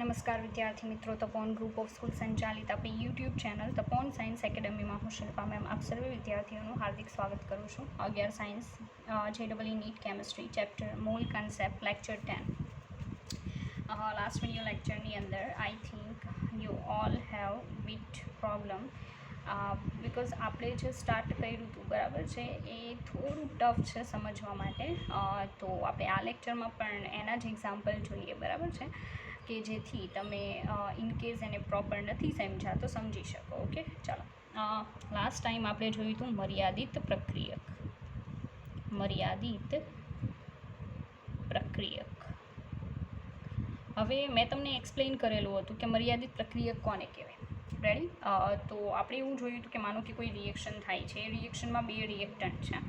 નમસ્કાર વિદ્યાર્થી મિત્રો, તપોન ગ્રુપ ઓફ સ્કૂલ સંચાલિત આપણી યુટ્યુબ ચેનલ તપોન સાયન્સ એકેડમીમાં હું શિલ્પા મેમ આપ સર્વે વિદ્યાર્થીઓનું હાર્દિક સ્વાગત કરું છું. 11 science JEE NEET chemistry chapter mole concept lecture 10. Last video લેક્ચરની અંદર I think you all have beat problem because આપણે જે સ્ટાર્ટ કર્યું હતું બરાબર છે એ થોડું ટફ છે સમજવા માટે. તો આપણે આ લેક્ચરમાં પણ એના જ એક્ઝામ્પલ જોઈએ બરાબર છે, કે જેથી તમે ઇનકેસ એને પ્રોપર નથી સમજ્યા તો સમજી શકો. ઓકે, ચાલો. લાસ્ટ ટાઈમ આપણે જોયું હતું મર્યાદિત પ્રક્રિયક. હવે મેં તમને એક્સપ્લેન કરેલું હતું કે મર્યાદિત પ્રક્રિયક કોને કહેવાય. રેડી? તો આપણે એવું જોયું હતું કે માનો કે કોઈ રિએક્શન થાય છે, એ રિએક્શનમાં બે રિએક્ટન્ટ છે.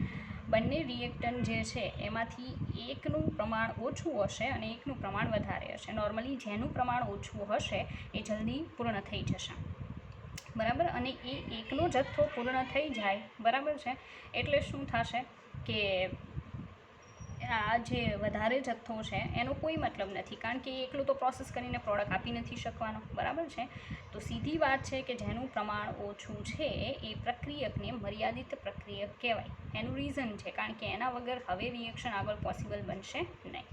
બંને રિએક્ટન્ટ જે છે એમાંથી એકનું પ્રમાણ ઓછું હશે અને એકનું પ્રમાણ વધારે હશે. નોર્મલી જેનું પ્રમાણ ઓછું હશે એ જલ્દી પૂર્ણ થઈ જશે બરાબર, અને એ એકનો જથ્થો પૂર્ણ થઈ જાય બરાબર છે એટલે શું થશે કે આ જે વધારે જથ્થો છે એનો કોઈ મતલબ નથી, કારણ કે એકલું તો પ્રોસેસ કરીને પ્રોડક્ટ આપી નથી શકવાનો બરાબર છે. તો સીધી વાત છે કે જેનું પ્રમાણ ઓછું છે એ પ્રક્રિયકને મર્યાદિત પ્રક્રિયક કહેવાય. એનું રીઝન છે કારણ કે એના વગર હવે રિએક્શન આગળ પોસિબલ બનશે નહીં.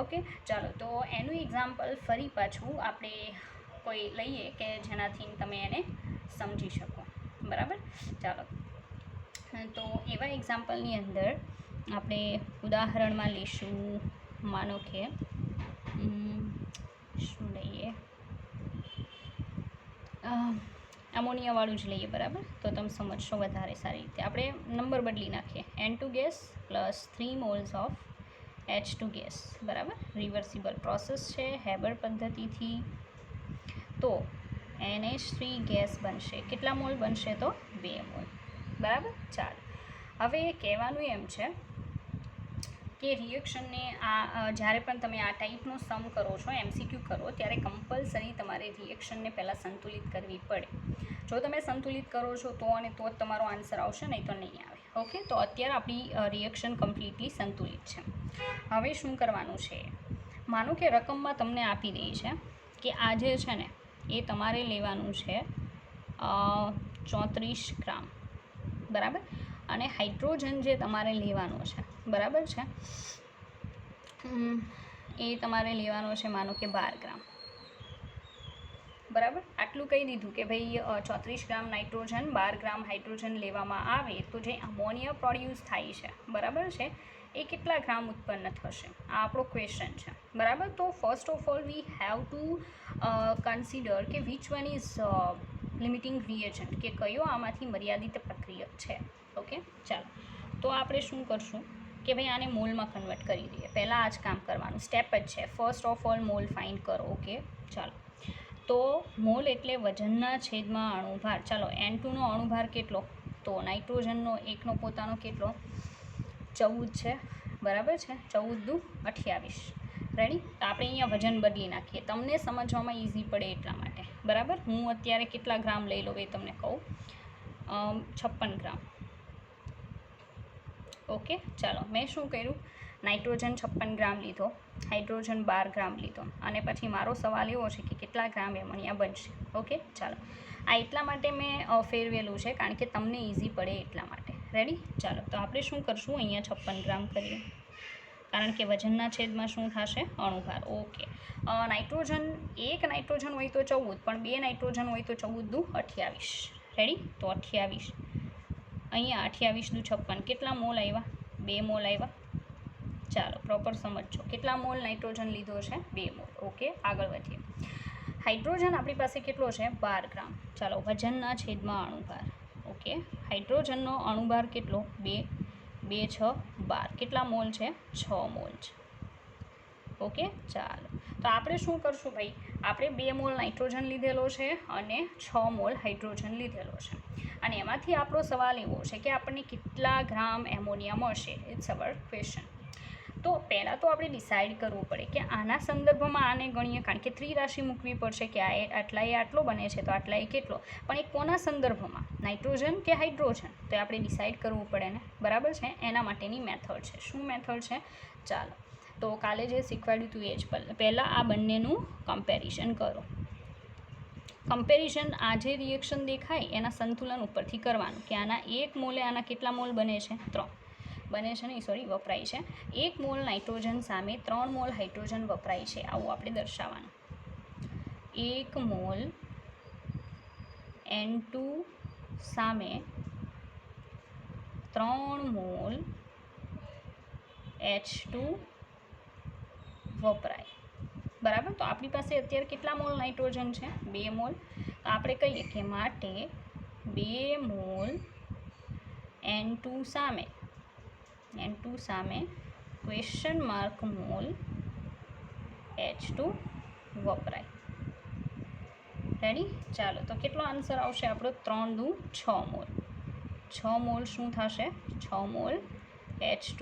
ઓકે, ચાલો. તો એનું એક્ઝામ્પલ ફરી પાછું આપણે કોઈ લઈએ કે જેનાથી તમે એને સમજી શકો બરાબર. ચાલો, તો એવા એક્ઝામ્પલની અંદર આપણે ઉદાહરણમાં લઈશું. માનો કે શું લઈએ, એમોનિયાવાળું જ લઈએ બરાબર, તો તમે સમજશો વધારે સારી રીતે. આપણે નંબર બદલી નાખીએ. N2 gas plus 3 moles of H2 gas બરાબર. રિવર્સિબલ પ્રોસેસ છે હેબર પદ્ધતિથી. તો NH3 ગેસ બનશે. કેટલા મોલ બનશે? તો 2 મોલ બરાબર. ચાલો, હવે કહેવાનું એમ છે કે રિએક્શનને જ્યારે પણ તમે આ ટાઈપનો સમ કરો છો, MCQ કરો, ત્યારે કમ્પલસરી તમારે રિએક્શનને પહેલાં સંતુલિત કરવી પડે. જો તમે સંતુલિત કરો છો તો અને તો જ તમારો આન્સર આવશે, નહીં તો નહીં આવે. ઓકે, તો અત્યારે આપણી રિએક્શન કમ્પ્લીટલી સંતુલિત છે. હવે શું કરવાનું છે, માનો કે રકમમાં તમને આપી દે છે કે આ જે છે ને એ તમારે લેવાનું છે 34 ગ્રામ બરાબર, અને હાઇડ્રોજન જે તમારે લેવાનો છે બરાબર છે એ તમારે લેવાનો છે માનો કે 12 ગ્રામ બરાબર. આટલું કહી દીધું કે ભાઈ 34 ગ્રામ નાઇટ્રોજન 12 ગ્રામ હાઇડ્રોજન લેવામાં આવે તો જે અમોનિયા પ્રોડ્યુસ થાય છે બરાબર છે એ કેટલા ગ્રામ ઉત્પન્ન થશે, આ આપણો ક્વેશ્ચન છે બરાબર. તો first of all we have to consider કે which one is limiting reagent, કે કયો આમાંથી મર્યાદિત પ્રક્રિયક છે. ઓકે, ચાલો. તો આપણે શું કરશું કે ભાઈ આને મોલમાં કન્વર્ટ કરી દઈએ. પહેલાં આ જ કામ કરવાનું, સ્ટેપ જ છે. First of all mall find કરો. ઓકે, ચાલો. તો મોલ એટલે વજનના છેદમાં અણુભાર. ચાલો, N2નો અણુભાર કેટલો? તો નાઇટ્રોજનનો એકનો પોતાનો કેટલો? 14 છે બરાબર છે. 14 દુ 28. રેડી? તો આપણે અહીંયા વજન બદલી નાખીએ તમને સમજવામાં ઇઝી પડે એટલા માટે બરાબર. હું અત્યારે કેટલા ગ્રામ લઈ લઉં એ તમને કહું, 56 ગ્રામ. ઓકે, ચાલો. મેં શું કર્યું, નાઇટ્રોજન 56 ગ્રામ લીધો, હાઇડ્રોજન 12 ગ્રામ લીધો, અને પછી મારો સવાલ એવો છે કે કેટલા ગ્રામ એમોનિયા બનશે. ઓકે, ચાલો. આ એટલા માટે મેં ફેરવેલું છે કારણ કે તમને ઇઝી પડે એટલા માટે. રેડી? ચાલો, તો આપણે શું કરશું, અહીંયા 56 ગ્રામ કરીએ કારણ કે વજનના છેદમાં શું થશે? અણુભાર. ઓકે, નાઇટ્રોજન એક નાઇટ્રોજન હોય તો 14, પણ બે નાઇટ્રોજન હોય તો 14 દુ 28. રેડી? તો 28 અહીંયા 28 દુ 56 કેટલા મોલ આવ્યા? 2 મોલ આવ્યા. ચાલો, પ્રોપર સમજો. કેટલા મોલ નાઇટ્રોજન લીધો છે? 2 મોલ. ઓકે, આગળ વધીએ. હાઇડ્રોજન આપણી પાસે કેટલો છે? 12 ગ્રામ. ચાલો, વજનના છેદમાં અણુભાર. ઓકે, હાઇડ્રોજનનો અણુભાર કેટલો? 2 2 6 12. કેટલા મોલ છે? 6 મોલ છે. ઓકે, ચાલો. તો આપણે શું કરશું ભાઈ, આપણે 2 મોલ નાઇટ્રોજન લીધેલો છે અને 6 મોલ હાઇડ્રોજન લીધેલો છે, અને એમાંથી આપણો સવાલ એવો છે કે આપણને કેટલા ગ્રામ એમોનિયા મળશે. It's our question. તો પહેલાં તો આપણે ડિસાઇડ કરવું પડે કે આના સંદર્ભમાં આને ગણીએ, કારણ કે ત્રિરાશિ મૂકવી પડશે કે આ આટલાએ આટલો બને છે તો આટલાએ કેટલો, પણ એ કોના સંદર્ભમાં, નાઇટ્રોજન કે હાઇડ્રોજન, તો આપણે ડિસાઇડ કરવું પડે ને બરાબર છે. એના માટેની મેથડ છે. શું મેથડ છે? ચાલો, તો કાલે જે શીખવાડ્યું હતું એ જ પહેલાં આ બંનેનું કમ્પેરિઝન કરો. કમ્પેરિઝન આ જે રિએક્શન દેખાય એના સંતુલન ઉપરથી કરવાનું કે આના 1 મોલે આના કેટલા મોલ બને છે? 3 બને છે નહીં, સોરી, વપરાય છે. 1 મોલ નાઇટ્રોજન સામે 3 મોલ હાઇડ્રોજન વપરાય છે, આવું આપણે દર્શાવવાનું. 1 મોલ N2 સામે 3 મોલ H2 વપરાય. બરાબર. તો આપણી પાસે અત્યારે કેટલા મોલ નાઇટ્રોજન છે? 2 મોલ. તો આપણે કહીએ કે માટે 2 મોલ N2 સામે ક્વેશ્ચન માર્ક મોલ H2 વપરાય. રેડી? ચાલો, તો કેટલો આન્સર આવશે આપણો? 3 દુ 6 મોલ. 6 મોલ શું થશે? 6 મોલ H2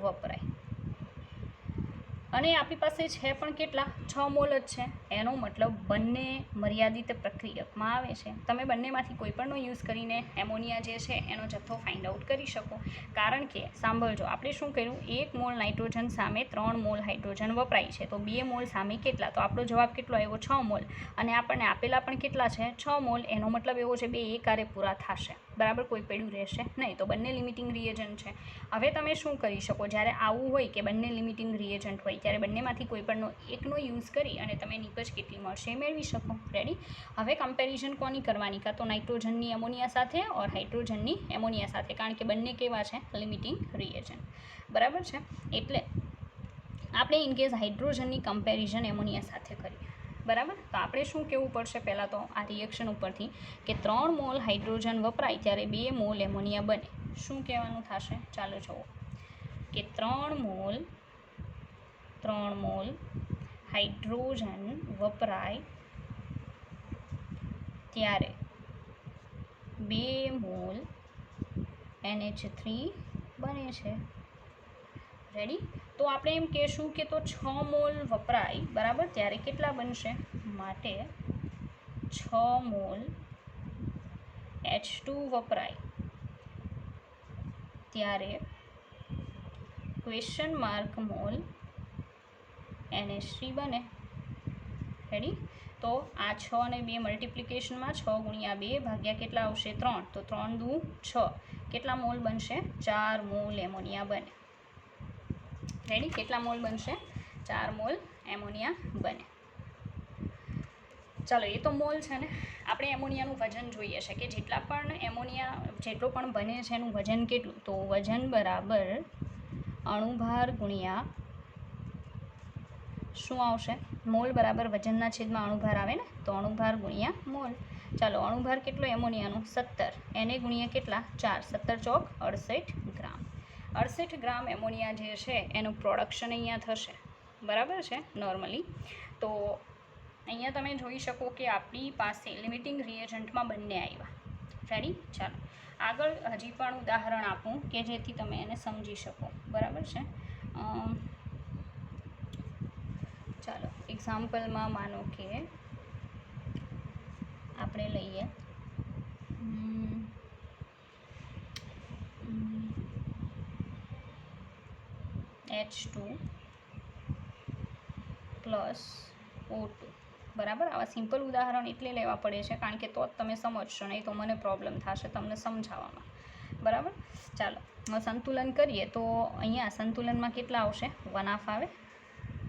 વપરાય. અને આપણી પાસે છે પણ કેટલા? 6 મોલ જ છે. એનો મતલબ બંને મર્યાદિત પ્રક્રિયકમાં આવે છે. તમે બંનેમાંથી કોઈ પણનો યુઝ કરીને એમોનિયા જે છે એનો જથ્થો ફાઇન્ડ આઉટ કરી શકો. કારણ કે સાંભળજો, આપણે શું કર્યું? 1 મોલ નાઇટ્રોજન સામે 3 મોલ હાઇડ્રોજન વપરાય છે, તો 2 મોલ સામે કેટલા? તો આપણો જવાબ કેટલો આવ્યો? 6 મોલ. અને આપણને આપેલા પણ કેટલા છે? 6 મોલ. એનો મતલબ એવો છે 2 એકારે પૂરા થશે. બરાબર, કોઈ પડ્યું રહેશે નહીં. તો બંને લિમિટિંગ રિએજન્ટ છે. હવે તમે શું કરી શકો? જ્યારે આવું હોય કે બંને લિમિટિંગ રિએજન્ટ હોય ત્યારે બંનેમાંથી કોઈ પણનો એકનો યુઝ કરી અને તમે નીપજ કેટલી મળશે એ મેળવી શકો. રેડી? હવે કમ્પેરિઝન કોની કરવાની? કાં તો નાઇટ્રોજનની એમોનિયા સાથે ઓર હાઇડ્રોજનની એમોનિયા સાથે, કારણ કે બંને કેવા છે? Limiting reagent. બરાબર છે. એટલે આપણે ઇનકેસ હાઇડ્રોજનની કમ્પેરિઝન એમોનિયા સાથે કરીએ. બરાબર. તો આપણે શું કહેવું પડશે? પહેલાં તો આ રિએક્શન ઉપરથી કે 3 મોલ હાઇડ્રોજન વપરાય ત્યારે 2 મોલ એમોનિયા બને. શું કહેવાનું થશે? ચાલો જુઓ કે 3 મોલ હાઇડ્રોજન વપરાય ત્યારે 2 મોલ NH3 બને છે. રેડી? તો આપણે એમ કહેશું કે તો 6 મોલ વપરાય, બરાબર, ત્યારે કેટલા બનશે? માટે 6 મોલ H2 વપરાય ત્યારે ક્વેશ્ચન માર્ક મોલ NH3 બને. રેડી? તો આ 6 અને 2 મલ્ટિપ્લિકેશનમાં 6 ગુણ્યા 2 ભાગ્યા કેટલા આવશે? 3. તો 3 દુ 6. કેટલા મોલ બનશે? 4 મોલ એમોનિયા બને. રેડી? કેટલા મોલ બનશે? 4 મોલ એમોનિયા બને. ચાલો, એ તો મોલ છે ને. આપણે એમોનિયાનું વજન જોઈએ છે કે જેટલો પણ બને છે એનું વજન કેટલું? તો વજન બરાબર અણુભાર ગુણ્યા શું આવશે? મોલ બરાબર વજનના છેદમાં અણુભાર આવે ને, તો અણુભાર ગુણ્યા મોલ. ચાલો, અણુભાર કેટલો એમોનિયાનો? 17. એને ગુણ્યા કેટલા? 4. 17 ચોક 68 ગ્રામ. 68 ગ્રામ એમોનિયા જે છે એનું પ્રોડક્શન અહીંયા થશે. બરાબર છે, નોર્મલી. તો અહીંયા તમે જોઈ શકો કે આપણી પાસે લિમિટિંગ રિએજન્ટમાં બંને આવ્યા. રેડી? ચાલો, આગળ હજી પણ ઉદાહરણ આપું કે જેથી તમે એને સમજી શકો. બરાબર છે. ચાલો, એક્ઝામ્પલમાં માનો કે આપણે લઈએ H2 પ્લસ O2. બરાબર? આવા સિમ્પલ ઉદાહરણ એટલે લેવા પડે છે કારણ કે તો જ તમે સમજશો, નહીં તો મને પ્રોબ્લેમ થશે તમને સમજાવવામાં. બરાબર? ચાલો, સંતુલન કરીએ તો અહીંયા સંતુલનમાં કેટલા આવશે? 1/2 આવે.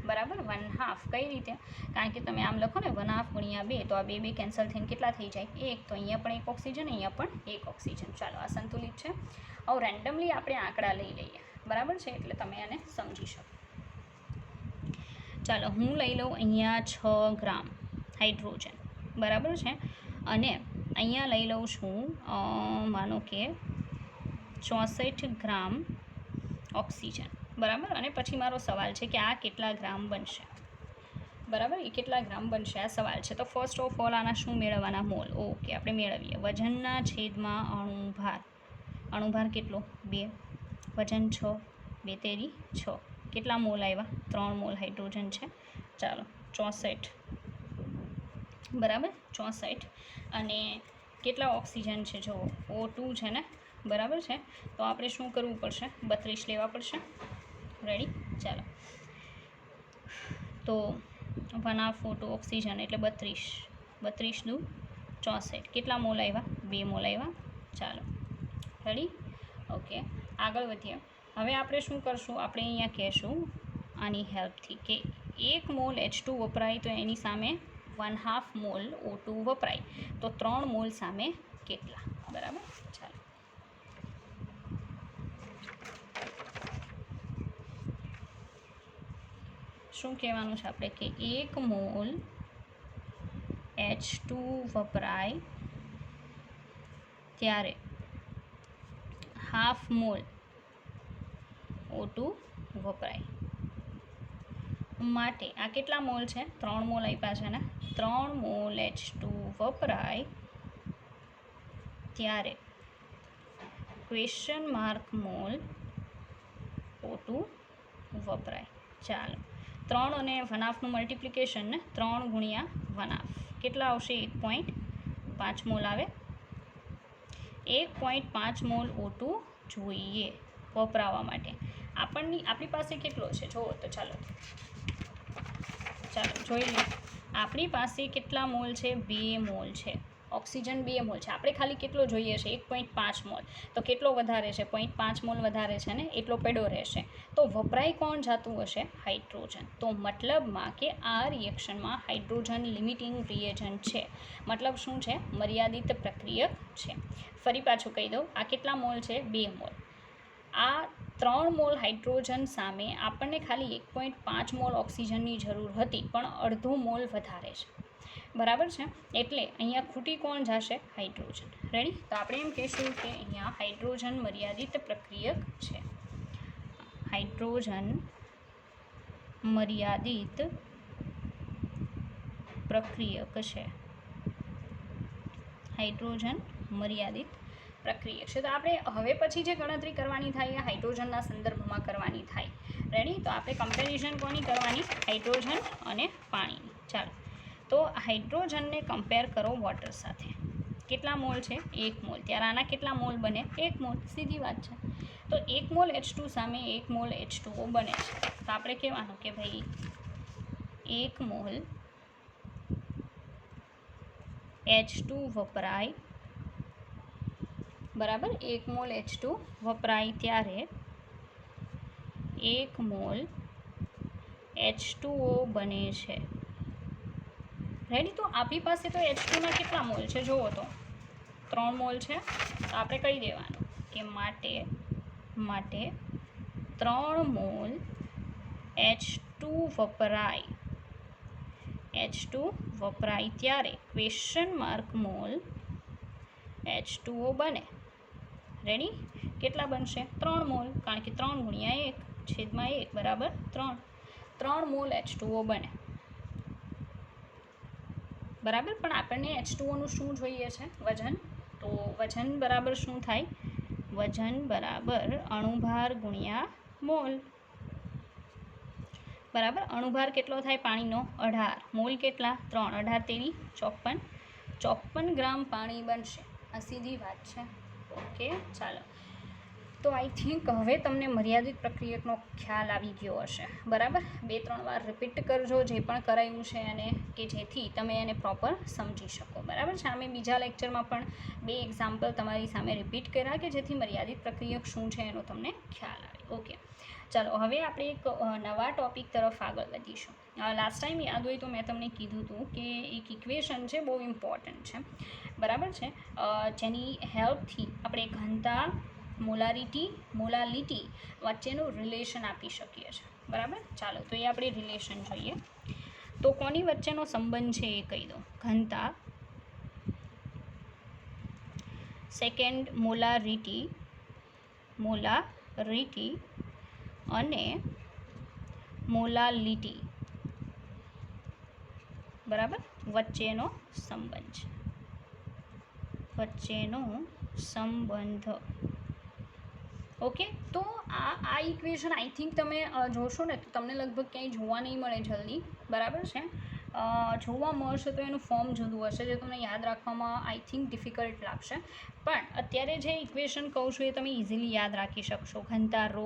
બરાબર? 1/2. કઈ રીતે? કારણ કે તમે આમ લખો ને 1/2 ગુણ્યા 2, તો આ 2 કેન્સલ થઈને કેટલા થઈ જાય? 1. તો અહીંયા પણ 1 ઓક્સિજન, અહીંયા પણ 1 ઓક્સિજન. ચાલો, આ સંતુલિત છે. હવે રેન્ડમલી આપણે આંકડા લઈ લઈએ. બરાબર છે? એટલે તમે આને સમજી શકો. ચાલો, હું લઈ લઉં અહીંયા 6 ગ્રામ હાઇડ્રોજન. બરાબર છે? અને અહીંયા લઈ લઉં છું માનો કે 64 ગ્રામ ઓક્સિજન. બરાબર? અને પછી મારો સવાલ છે કે આ કેટલા ગ્રામ બનશે? બરાબર? એ કેટલા ગ્રામ બનશે આ સવાલ છે. તો ફર્સ્ટ ઓફ ઓલ આના શું મેળવવાના? મોલ. ઓકે, આપણે મેળવીએ વજનના છેદમાં અણુભાર. અણુભાર કેટલો? 2. વજન 6. 2 તેરી 6. કેટલા મોલ આવ્યા? 3 મોલ હાઇડ્રોજન છે. ચાલો, 64. બરાબર? 64. અને કેટલા ઓક્સિજન છે? જો O2 છે ને. બરાબર છે? તો આપણે શું કરવું પડશે? 32 લેવા પડશે. રેડી? ચાલો, તો 1/2 O2 ઓક્સિજન એટલે 32 દુ 64. કેટલા મોલ આવ્યા? 2 મોલ આવ્યા. ચાલો રેડી. ઓકે, આગળ વધીએ. હવે આપણે શું કરશું? આપણે અહીંયા કહેશું આની હેલ્પથી કે 1 મોલ H2 વપરાય તો એની સામે 1/2 મોલ O2 વપરાય તો 3 મોલ સામે કેટલા? બરાબર. ચાલો શું કહેવાનું છે આપણે કે 1 મોલ H2 વપરાય ત્યારે 1/2 મોલ O2 વપરાય માટે આ કેટલા મોલ છે? 3 મોલ આપ્યા છે ને. 3 મોલ H2 વપરાય ત્યારે ક્વેશ્ચન માર્ક મોલ O2 વપરાય. ચાલો 3 અને 1/2નું મલ્ટિપ્લિકેશન ને 3 ગુણ્યા 1/2 કેટલા આવશે? 1.5 મોલ આવે. 1.5 મોલ O2 જોઈએ વપરાવા માટે. આપણી પાસે કેટલો છે જુઓ તો. ચાલો જોઈ લઈએ. આપણી પાસે કેટલા મોલ છે? 2 મોલ છે. ઓક્સિજન 2 મોલ છે. આપણે ખાલી કેટલો જોઈએ છે? 1.5 મોલ. તો કેટલો વધારે છે? 0.5 મોલ વધારે છે ને, એટલો પડ્યો રહેશે. તો વપરાય કોણ જતું હશે? હાઇડ્રોજન. તો મતલબમાં કે આ રિએક્શનમાં હાઇડ્રોજન લિમિટિંગ રિએજન્ટ છે. મતલબ શું છે? મર્યાદિત પ્રક્રિયક છે. ફરી પાછું કહી દઉં, આ કેટલા મોલ છે? 2 મોલ. આ 3 મોલ હાઇડ્રોજન સામે આપણને ખાલી 1.5 મોલ ઓક્સિજનની જરૂર હતી, પણ અડધો મોલ વધારે છે. બરાબર છે. એટલે અહીંયા ખૂટી કોણ જશે? હાઇડ્રોજન. રેડી. તો આપણે એમ કહીશું કે અહીંયા હાઇડ્રોજન મર્યાદિત પ્રક્રિયક છે. હાઇડ્રોજન મર્યાદિત પ્રક્રિયક છે. હાઇડ્રોજન મર્યાદિત પ્રક્રિયક છે. તો આપણે હવે પછી જે ગણતરી કરવાની થાય એ હાઇડ્રોજનના સંદર્ભમાં કરવાની થાય. રેડી. તો આપણે કમ્પેરિઝન કોની કરવાની? હાઇડ્રોજન અને પાણીની. ચાલો તો હાઇડ્રોજનને કમ્પેર કરો વોટર સાથે. કેટલા મોલ છે? 1 મોલ. ત્યારે આના કેટલા મોલ બને? 1 મોલ. સીધી વાત છે. તો 1 મોલ H2 સામે 1 મોલ H2O બને છે. તો આપણે કહેવાનું કે ભાઈ 1 મોલ H2 વપરાય. બરાબર. 1 મોલ H2 વપરાય ત્યારે 1 મોલ H2O બને છે. રેડી. તો આપણી પાસે તો H2ના કેટલા મોલ છે જુઓ તો. 3 મોલ છે. તો આપણે કહી દેવાનું કે માટે 3 મોલ H2 વપરાય ત્યારે ક્વેશ્ચન માર્ક મોલ H2O બને. રેડી. કેટલા બનશે? 3 મોલ. કારણ કે 3 ગુણ્યા 1/1 બરાબર 3 મોલ H2O બને. બરાબર. પણ આપણને H2Oનું શું જોઈએ છે? વજન. તો વજન બરાબર શું થાય? વજન બરાબર અણુભાર ગુણ્યા મોલ. બરાબર. અણુભાર કેટલો થાય પાણીનો? 18. મોલ કેટલા? 3. 18 × 3 = 54 ગ્રામ પાણી બનશે. આ સીધી વાત છે. ઓકે. ચાલો તો આઈ થિંક હવે તમને મર્યાદિત પ્રક્રિયકનો ખ્યાલ આવી ગયો હશે. બરાબર. 2-3 વાર રિપીટ કરજો જે પણ કરાયું છે અને કે જેથી તમે એને પ્રોપર સમજી શકો. બરાબર છે. અમે બીજા લેક્ચરમાં પણ 2 એક્ઝામ્પલ તમારી સામે રિપીટ કર્યા કે જેથી મર્યાદિત પ્રક્રિયક શું છે એનો તમને ખ્યાલ આવે. ઓકે. ચાલો હવે આપણે એક નવા ટૉપિક તરફ આગળ વધીશું. લાસ્ટ ટાઈમ યાદ હોય તો મેં તમને કીધું હતું કે એક ઇક્વેશન છે, બહુ ઇમ્પોર્ટન્ટ છે. બરાબર છે. જેની હેલ્પથી આપણે ઘનતા, મોલાલિટી વચ્ચેનું રિલેશન આપી શકીએ છીએ. બરાબર. ચાલો તો એ આપણે રિલેશન જોઈએ. તો કોની વચ્ચેનો સંબંધ છે એ કહી દો. ઘનતા, સેકન્ડ મોલારિટી અને મોલાલિટી બરાબર વચ્ચેનો સંબંધ. ઓકે. તો આ ઇક્વેશન આઈ થિંક તમે જોશો ને તો તમને લગભગ ક્યાંય જોવા નહીં મળે જલ્દી. બરાબર છે. જોવા મળશે તો એનું ફોર્મ જુદું હશે જે તમને યાદ રાખવામાં આઈ થિંક ડિફિકલ્ટ લાગશે. પણ અત્યારે જે ઇક્વેશન કહું છું એ તમે ઇઝીલી યાદ રાખી શકશો. ઘનતા ρ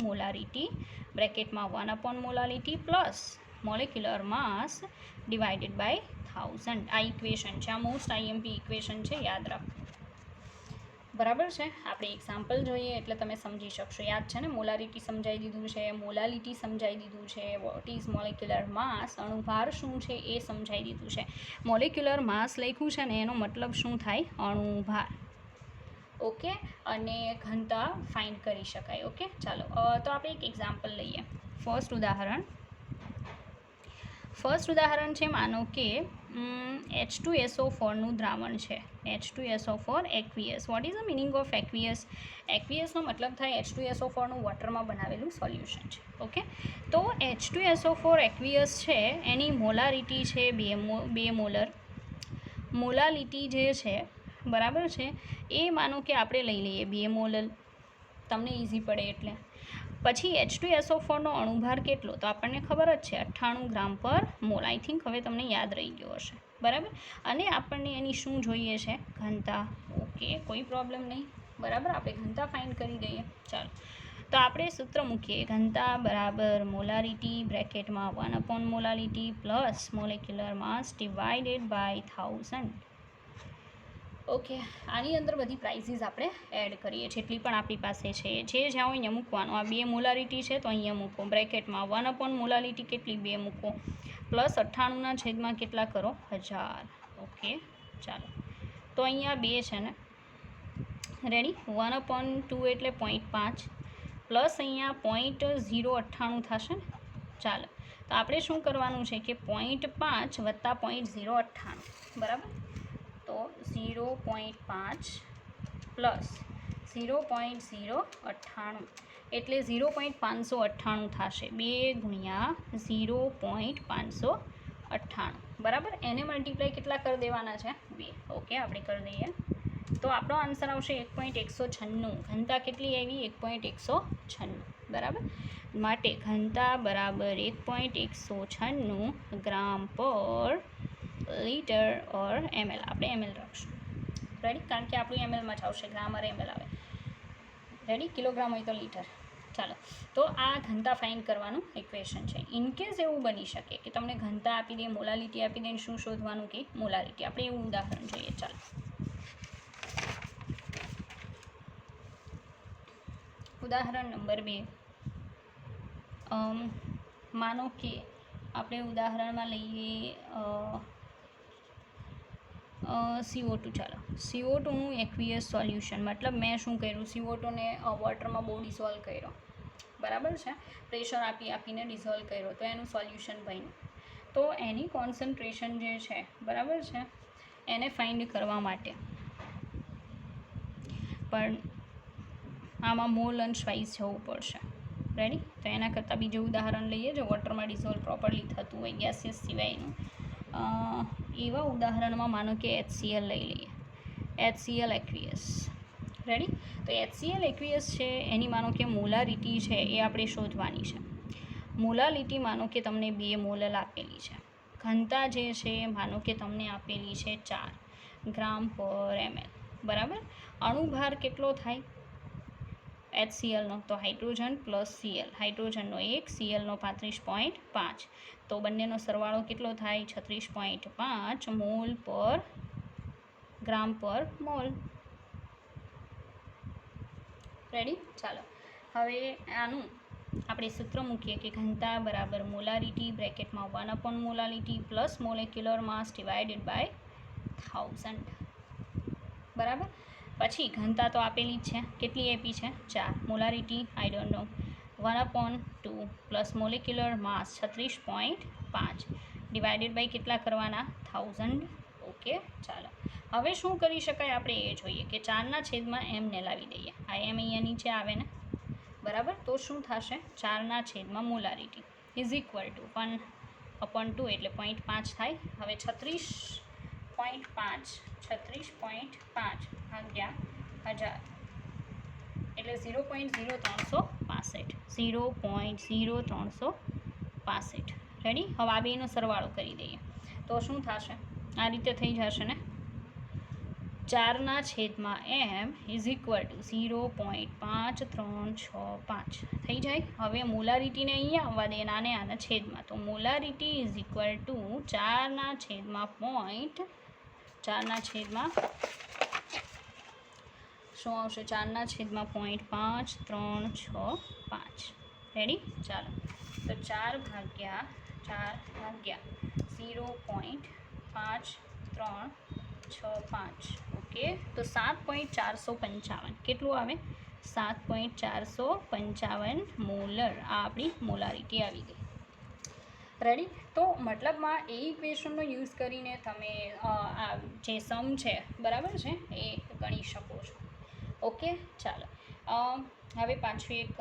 = મોલારિટી બ્રેકેટમાં 1 molality plus molecular mass divided by 1000. આ ઇક્વેશન છે, આ મોસ્ટ આઈએમપી ઇક્વેશન છે, યાદ રાખો. બરાબર છે. આપણે એક્ઝામ્પલ જોઈએ એટલે તમે સમજી શકશો. યાદ છે ને, મોલારિટી સમજાવી દીધું છે, મોલાલિટી સમજાવી દીધું છે, વોટ ઇઝ મોલેક્યુલર માસ, અણુભાર શું છે એ સમજાવી દીધું છે. મોલેક્યુલર માસ લખ્યું છે ને એનો મતલબ શું થાય? અણુભાર. ઓકે, અને ઘનતા ફાઇન્ડ કરી શકાય. ઓકે, ચાલો તો આપણે એક એક્ઝામ્પલ લઈએ. ફર્સ્ટ ઉદાહરણ છે, માનો કે H2SO4નું દ્રાવણ છે. H2SO4 aqueous. What is the meaning of aqueous? એક્વિયસનો મતલબ થાય H2SO4નું વોટરમાં બનાવેલું સોલ્યુશન છે. ઓકે, તો H2SO4 એક્વિયસ છે, એની મોલારિટી છે 2 મોલર. મોલાલિટી જે છે, બરાબર છે, એ માનો કે આપણે લઈ લઈએ 2 મોલર, તમને ઇઝી પડે એટલે. પછી H2SO4નો અણુભાર કેટલો? તો આપણને ખબર જ છે 98 ગ્રામ પર મોલ. આઈ થિંક હવે તમને યાદ રહી ગયો હશે. બરાબર. અને આપણને એની શું જોઈએ છે? ઘનતા. ઓકે, કોઈ પ્રોબ્લેમ નહીં. બરાબર, આપણે ઘનતા ફાઇન્ડ કરી દઈએ. ચાલો, તો આપણે સૂત્ર મૂકીએ. ઘનતા બરાબર મોલારિટી બ્રેકેટમાં 1 molality plus molecular mass divided by 1000. Okay, આની અંદર બધી પ્રાઇસીસ આપણે એડ કરીએ, જેટલી પણ આપણી પાસે છે. જે જ્યાં હોય અહીંયા મૂકવાનું. આ 2 મોલારિટી છે તો અહીંયા મૂકો. બ્રેકેટમાં 1 મોલાલિટી કેટલી? 2 મૂકો. પ્લસ 98ના છેદમાં કેટલા કરો? 1000. ઓકે, ચાલો, તો અહીંયા 2 છે ને, રેડી. 1/2 એટલે 0.5 પ્લસ અહીંયા 0.098 થશે ને. ચાલો, તો આપણે શું કરવાનું છે કે 0.5 વત્તા 0.098, બરાબર. તો 0.5 પ્લસ 0.098 એટલે 0.598 થશે. 2 ગુણ્યા 0.598, બરાબર. એને મલ્ટીપ્લાય કેટલા કરી દેવાના છે? 2. ઓકે, આપણે કરી દઈએ. તો આપણો આન્સર આવશે 1.196. ઘનતા કેટલી આવી? 1.196, બરાબર. માટે ઘનતા બરાબર 1.196 ગ્રામ પર લીટર ઓર ml. આપણે ml રાખશું, રેડી, કારણ કે આપણું mlમાં જ આવશે, ગ્રામ ઓર ml આવે, રેડી. કિલોગ્રામ હોય તો લીટર. ચાલો, તો આ ઘનતા ફાઇન્ડ કરવાનું ઇક્વેશન છે. ઇનકેસ એવું બની શકે કે તમને ઘનતા આપી દે, મોલાલિટી આપી દે, શું શોધવાનું કે મોલાલિટી. આપણે એવું ઉદાહરણ જોઈએ. ચાલો, ઉદાહરણ નંબર 2. માનો કે આપણે ઉદાહરણમાં લઈએ CO2. ચાલો, CO2નું એક્વિયસ સોલ્યુશન. મતલબ મેં શું કર્યું? CO2ને વોટરમાં બહુ ડિઝોલ્વ કર્યો, બરાબર છે, પ્રેશર આપીને ડિઝોલ્વ કર્યો, તો એનું સોલ્યુશન બન્યું. તો એની કોન્સન્ટ્રેશન જે છે, બરાબર છે, એને ફાઇન્ડ કરવા માટે પણ આમાં મોલ અંશ વાઇઝ જવું પડશે, રેડી. તો એના કરતાં બીજું ઉદાહરણ લઈએ, જો વોટરમાં ડિઝોલ્વ પ્રોપરલી થતું હોય, ગેસિયસ સિવાયનું. એવા ઉદાહરણમાં માનો કે HCl લઈ લઈએ. HCl aqueous, ready. તો HCl એક્વિયસ છે, એની માનો કે મોલારિટી છે એ આપણે શોધવાની છે. મોલાલિટી માનો કે તમને 2 મોલર આપેલી છે. ઘનતા જે છે માનો કે તમને આપેલી છે 4 ગ્રામ પર ml, બરાબર. અણુભાર કેટલો થાય HClનો? તો હાઇડ્રોજન પ્લસ Cl. હાઇડ્રોજનનો 1, Clનો 35.5. તો બંનેનો સરવાળો કેટલો થાય? 36.5 મોલ પર ગ્રામ પર મોલ, રેડી. ચાલો, હવે આનું આપણે સૂત્ર મૂકીએ કે ઘનતા બરાબર મોલારિટી બ્રેકેટમાં 1 molality plus molecular mass divided by 1000, બરાબર. પછી ઘનતા તો આપેલી જ છે, કેટલી આપી છે? 4. Molarity I don't know. 1/2 plus molecular mass 36.5 divided by કેટલા કરવાના? 1000. ઓકે, ચાલો, હવે શું કરી શકાય આપણે એ જોઈએ કે 4ના છેદમાં એમને લાવી દઈએ. આ એમ અહીંયા નીચે આવે ને, બરાબર. તો શું થશે? 4ના છેદમાં મોલારિટી ઇઝ ઇક્વલ ટુ 1/2 એટલે 0.5 થાય. હવે 36.5 ભાગ્યા 1000 એટલે 0.0365. 0.0365, રેડી. હવે આ બેનો સરવાળો કરી દઈએ તો શું થશે? આ રીતે થઈ જશે ને, 4/m ઇઝ ઇક્વલ ટુ 0.5365 થઈ જાય. હવે મોલારિટીને અહીંયા આવવા દે અને આના છેદમાં, તો મોલારિટી ઇઝ ઇક્વલ ટુ 4/4 શું આવશે? 4/0.5365. રેડી? ચાલો, તો 4/0.5365 ઓકે. તો 7.455 કેટલું આવે? 7.455 મોલર. આ આપણી મોલારિટી આવી ગઈ. રેડી? તો મતલબમાં એ ઇક્વેશનનો યુઝ કરીને તમે આ જે સમ છે બરાબર છે એ ગણી શકો છો. ઓકે, ચાલો હવે પાછું એક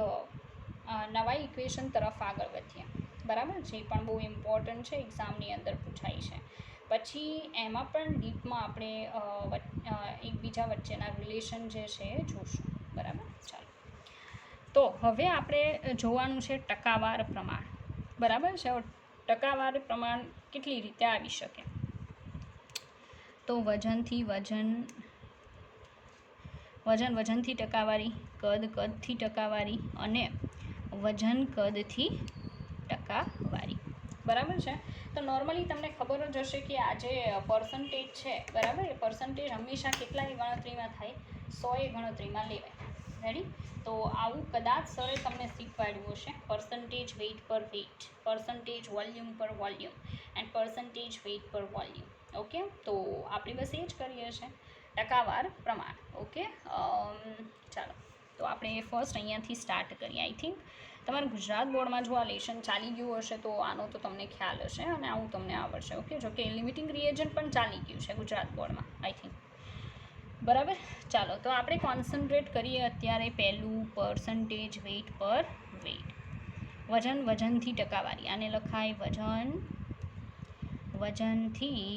નવા ઇક્વેશન તરફ આગળ વધીએ. બરાબર? જે પણ બહુ ઇમ્પોર્ટન્ટ છે, એક્ઝામની અંદર પૂછાય છે. પછી એમાં પણ ડીપમાં આપણે એકબીજા વચ્ચેના રિલેશન જે છે એ જોશું. બરાબર? ચાલો, તો હવે આપણે જોવાનું છે ટકાવાર પ્રમાણ. બરાબર છે? ટકાવાર પ્રમાણ કેટલી રીતે આવી શકે? તો વજનથી ટકાવારી, કદથી ટકાવારી અને વજન કદથી ટકાવારી. બરાબર છે? તો નોર્મલી તમને ખબર જ હશે કે આ જે પર્સન્ટેજ છે બરાબર, એ પર્સન્ટેજ હંમેશા કેટલાની ગણતરીમાં થાય? 100 ગણતરીમાં લેવાય. રેડી? તો આવું કદાચ સરે તમને શીખવાડ્યું હશે. પર્સન્ટેજ વેઇટ પર વેઇટ, પર્સન્ટેજ વોલ્યુમ પર વોલ્યુમ એન્ડ પર્સન્ટેજ વેઇટ પર વોલ્યુમ. ઓકે, તો આપણે બસ એ જ કરીએ છીએ, ટકાવાર પ્રમાણ. ઓકે, ચાલો, તો આપણે ફર્સ્ટ અહીંયાથી સ્ટાર્ટ કરીએ. આઈ થિંક તમારા ગુજરાત બોર્ડમાં જો આ લેશન ચાલી ગયું હશે તો આનો તો તમને ખ્યાલ હશે અને આવું તમને આવડશે. ઓકે, જો કે લિમિટિંગ રિએજન્ટ પણ ચાલી ગયું છે ગુજરાત બોર્ડમાં આઈ થિંક. બરાબર? ચાલો, તો આપણે કોન્સન્ટ્રેટ કરીએ અત્યારે પહેલું પર્સન્ટેજ વેઇટ પર વેઇટ. વજનથી ટકાવારી. આને લખાય વજનથી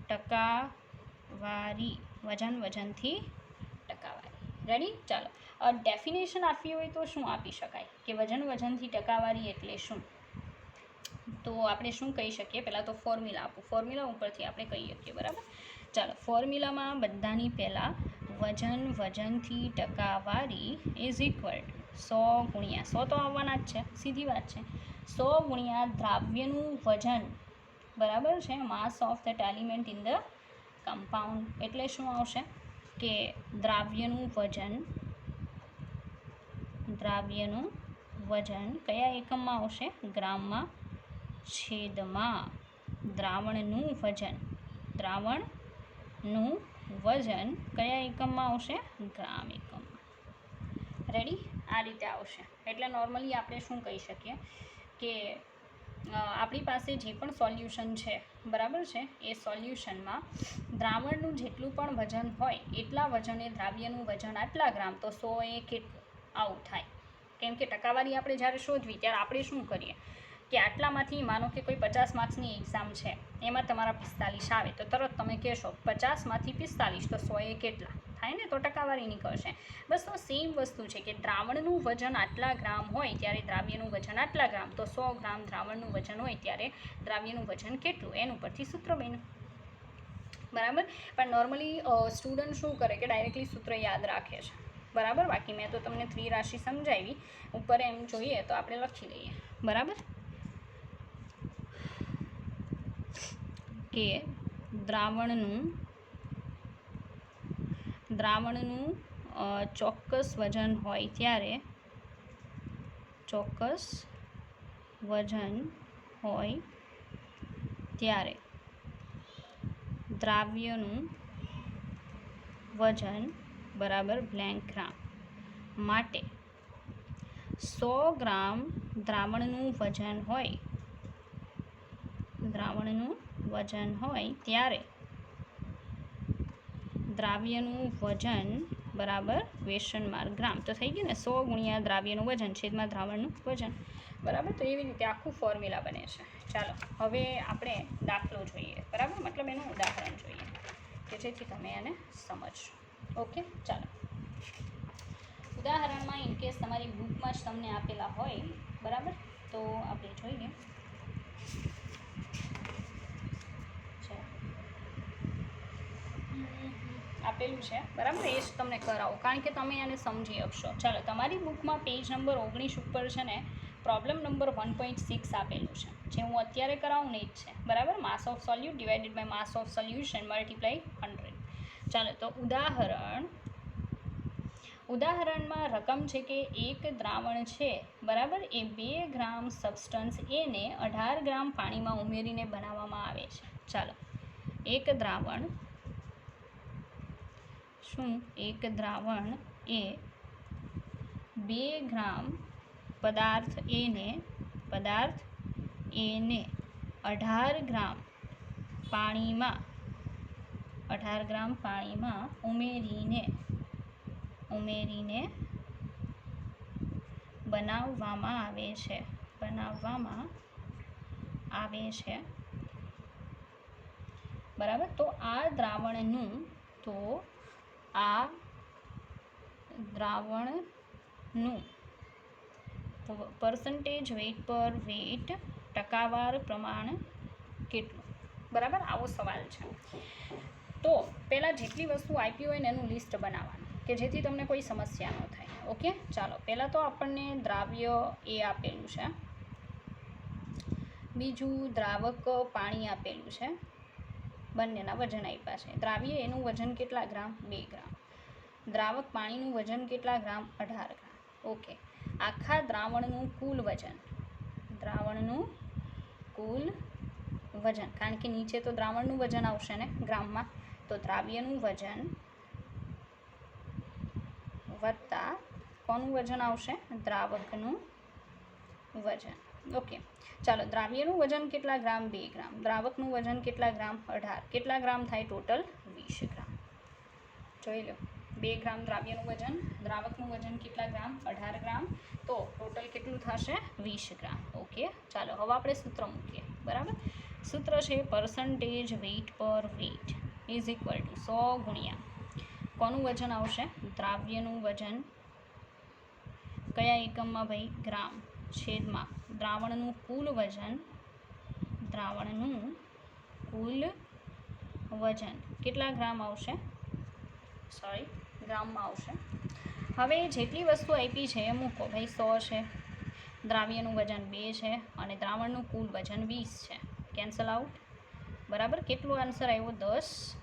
ટકાવારી. વજનથી ટકાવારી. રેડી? ચાલો, ડેફિનેશન આપવી હોય તો શું આપી શકાય કે વજનથી ટકાવારી એટલે શું? તો આપણે શું કહી શકીએ? પહેલાં તો ફોર્મ્યુલા આપું, ફોર્મ્યુલા ઉપરથી આપણે કહી શકીએ. બરાબર? ચાલો, ફોર્મ્યુલામાં બધાની પહેલાં વજનથી ટકાવારી ઇઝ ઇક્વલ ટુ 100 ગુણ્યા 100 તો આવવાના જ છે, સીધી વાત છે. 100 ગુણ્યા દ્રાવ્યનું વજન. બરાબર છે? માસ of that element in the compound. એટલે શું આવશે કે દ્રાવ્યનું વજન કયા એકમમાં આવશે? ગ્રામમાં. છેદમાં દ્રાવણનું વજન કયા એકમમાં આવશે? ગ્રામ એકમમાં. રેડી? આ રીતે આવશે. એટલે નોર્મલી આપણે શું કહી શકીએ કે આપણી પાસે જે પણ સોલ્યુશન છે બરાબર છે, એ સોલ્યુશનમાં દ્રાવણનું જેટલું પણ વજન હોય એટલા વજને દ્રાવ્યનું વજન આટલા ગ્રામ, તો 100 એ કેટલું? આવું થાય. કેમ કે ટકાવારી આપણે જ્યારે શોધવી ત્યારે આપણે શું કરીએ કે આટલામાંથી માનો કે કોઈ 50 માર્ક્સની એક્ઝામ છે, એમાં તમારા 45 આવે તો તરત તમે કહેશો 50માંથી 45 તો 100 એ કેટલા થાય ને? તો ટકાવારી નીકળશે. બસ તો સેમ વસ્તુ છે કે દ્રાવણનું વજન આટલા ગ્રામ હોય ત્યારે દ્રાવ્યનું વજન આટલા ગ્રામ, તો 100 ગ્રામ દ્રાવણનું વજન હોય ત્યારે દ્રાવ્યનું વજન કેટલું? એનું પરથી સૂત્ર બન્યું. બરાબર? પણ નોર્મલી સ્ટુડન્ટ શું કરે કે ડાયરેક્ટલી સૂત્ર યાદ રાખે છે. બરાબર? બાકી મેં તો તમને 3 રાશિ સમજાવી, ઉપર એમ જોઈએ તો આપણે લખી લઈએ. બરાબર? કે દ્રાવણનું ચોક્કસ વજન હોય ત્યારે દ્રાવ્યનું વજન બરાબર બ્લેન્ક ગ્રામ માટે 100 ગ્રામ દ્રાવણનું વજન હોય ત્યારે દ્રાવ્યનું વજન બરાબર ગ્રામ. તો થઈ ગયું ને? 100 ગુણ્યા દ્રાવ્યનું વજન છેદમાં દ્રાવણનું વજન. બરાબર? તો એવી રીતે આખું ફોર્મ્યુલા બને છે. ચાલો, હવે આપણે દાખલો જોઈએ. બરાબર? મતલબ એનું ઉદાહરણ જોઈએ કે જેથી તમે એને સમજશો. ઓકે, ચાલો. ઉદાહરણમાં ઇનકેસ તમારી બુકમાં જ તમને આપેલા હોય બરાબર, તો આપણે જોઈએ. આપેલું છે બરાબર, એ જ તમને કરાવો કારણ કે તમે એને સમજી શકશો. ચાલો, તમારી બુકમાં પેજ નંબર 19 ઉપર છે ને પ્રોબ્લેમ નંબર 1.6 આપેલું છે, જે હું અત્યારે કરાવું ને એ જ છે બરાબર. Mass of solute divided by mass of solution multiply 100. ચાલો, તો ઉદાહરણમાં રકમ છે કે એક દ્રાવણ છે બરાબર, એ 2 ગ્રામ સબસ્ટન્સ એને 18 ગ્રામ પાણીમાં ઉમેરીને બનાવવામાં આવે છે. ચાલો, એક દ્રાવણ એ 2 ગ્રામ પદાર્થ એને 18 ગ્રામ પાણીમાં ઉમેરીને બનાવવામાં આવે છે બરાબર. તો આ દ્રાવણનું પર્સન્ટેજ વેઇટ પર વેઇટ ટકાવાર પ્રમાણ કેટલું બરાબર, આવો સવાલ છે. તો પહેલાં જેટલી વસ્તુ આપી હોય ને એનું લિસ્ટ બનાવવાનું કે જેથી તમને કોઈ સમસ્યા ન થાય. ઓકે, ચાલો, પહેલાં તો આપણને દ્રાવ્ય એ આપેલું છે, બીજું દ્રાવક પાણી આપેલું છે, બંનેના વજન આપ્યા છે. દ્રાવ્ય એનું વજન કેટલા ગ્રામ? 2 ગ્રામ. દ્રાવક પાણીનું વજન કેટલા ગ્રામ? 18 ગ્રામ. ઓકે, આખા દ્રાવણનું કુલ વજન કારણ કે નીચે તો દ્રાવણનું વજન આવશે ને ગ્રામમાં, તો દ્રાવ્યનું વજન વત્તા કોનું વજન આવશે? દ્રાવકનું વજન. ઓકે, ચાલો, દ્રાવ્યનું વજન કેટલા ગ્રામ? 2 ગ્રામ. દ્રાવકનું વજન કેટલા ગ્રામ? 18. કેટલા ગ્રામ થાય ટોટલ? 20 ગ્રામ. જોઈ લો, 2 ગ્રામ દ્રાવ્યનું વજન, દ્રાવકનું વજન કેટલા ગ્રામ? 18 ગ્રામ. તો ટોટલ કેટલું થશે? 20 ગ્રામ. ઓકે, ચાલો, હવે આપણે સૂત્ર મૂકીએ બરાબર. સૂત્ર છે પર્સન્ટેજ વેઇટ પર વેઇટ ઇઝ ઇક્વલ ટુ 100 ગુણ્યા કોનું વજન આવશે? દ્રાવ્યનું વજન કયા એકમમાં ભાઈ? ગ્રામ, છેદમાં દ્રાવણનું કુલ વજન કેટલા ગ્રામ આવશે? ગ્રામમાં આવશે. હવે જેટલી વસ્તુ આપી છે એ મૂકો ભાઈ. 100 છે, દ્રાવ્યનું વજન 2 છે અને દ્રાવણનું કુલ વજન 20 છે. કેન્સલ આઉટ બરાબર. કેટલું આન્સર આવ્યો? 10%.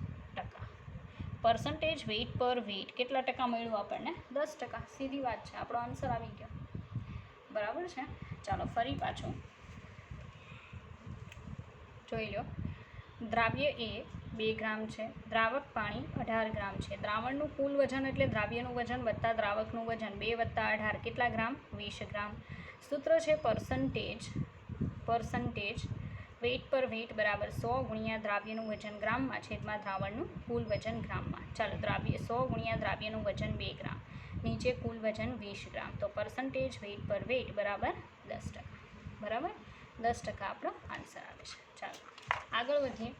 પર્સન્ટેજ વેઇટ પર વેઇટ કેટલા ટકા મળ્યું આપણને? 10%. સીધી વાત છે, આપણો આન્સર આવી ગયો બરાબર છે. ચાલો, ફરી પાછું જોઈ લો. દ્રાવ્ય એ 2 ગ્રામ છે, દ્રાવક પાણી 18 ગ્રામ છે. દ્રાવણનું કુલ વજન એટલે દ્રાવ્યનું વજન વત્તા દ્રાવકનું વજન, 2 વત્તા 18 કેટલા ગ્રામ? 20 ગ્રામ. સૂત્ર છે પર્સન્ટેજ વેઇટ પર વેઇટ બરાબર 100 ગુણ્યા દ્રાવ્યનું વજન ગ્રામમાં છેદમાં દ્રાવણનું કુલ વજન ગ્રામમાં. ચાલો, 100 ગુણ્યા દ્રાવ્યનું વજન 2 ગ્રામ, નીચે કુલ વજન 20 ગ્રામ. તો પર્સન્ટેજ વેઇટ પર વેઇટ બરાબર 10%. બરાબર, 10% આપણો આન્સર આવે છે. ચાલો, આગળ વધીએ.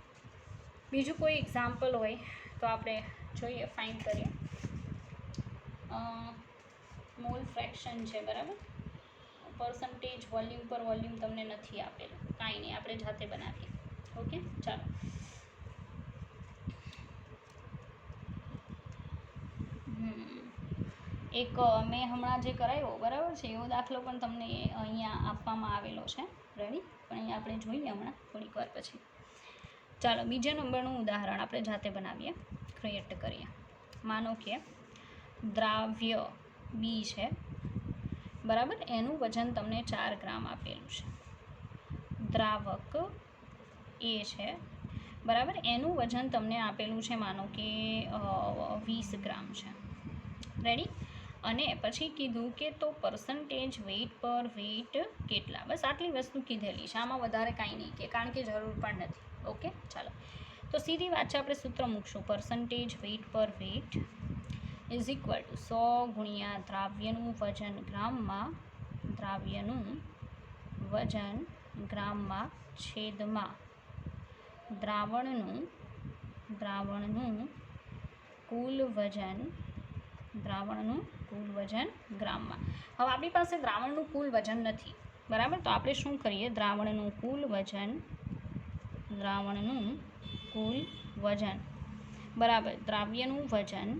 બીજું કોઈ એક્ઝામ્પલ હોય તો આપણે જોઈએ, ફાઇન્ડ કરીએ. મોલ ફ્રેક્શન છે બરાબર. પર્સન્ટેજ વોલ્યુમ પર વોલ્યુમ તમને નથી આપેલું, કાંઈ નહીં, આપણે જાતે બનાવીએ. ઓકે, ચાલો. એક મેં હમણાં જે કરાવ્યો બરાબર છે એવો દાખલો પણ તમને અહીંયા આપવામાં આવેલો છે. રેડી, પણ અહીંયા આપણે જોઈએ હમણાં થોડીક વાર પછી. ચાલો, બીજા નંબરનું ઉદાહરણ આપણે જાતે બનાવીએ, ક્રિએટ કરીએ. માનો કે દ્રાવ્ય બી છે બરાબર, એનું વજન તમને 4 ગ્રામ આપેલું છે. દ્રાવક એ છે બરાબર, એનું વજન તમને આપેલું છે માનો કે 20 ગ્રામ છે. રેડી, અને પછી કીધું કે તો પર્સન્ટેજ વેઇટ પર વેઇટ કેટલા? બસ આટલી વસ્તુ કીધેલી છે, આમાં વધારે કાંઈ નહીં કે કારણ કે જરૂર પણ નથી. ઓકે, ચાલો, તો સીધી વાત છે, આપણે સૂત્ર મૂકશું. પર્સન્ટેજ વેઇટ પર વેઇટ ઇઝ ઇક્વલ ટુ 100 ગુણ્યા દ્રાવ્યનું વજન ગ્રામમાં છેદમાં દ્રાવણનું કુલ વજન ગ્રામમાં. હવે આપણી પાસે દ્રાવણનું કુલ વજન નથી બરાબર, તો આપણે શું કરીએ? દ્રાવણનું કુલ વજન બરાબર દ્રાવ્યનું વજન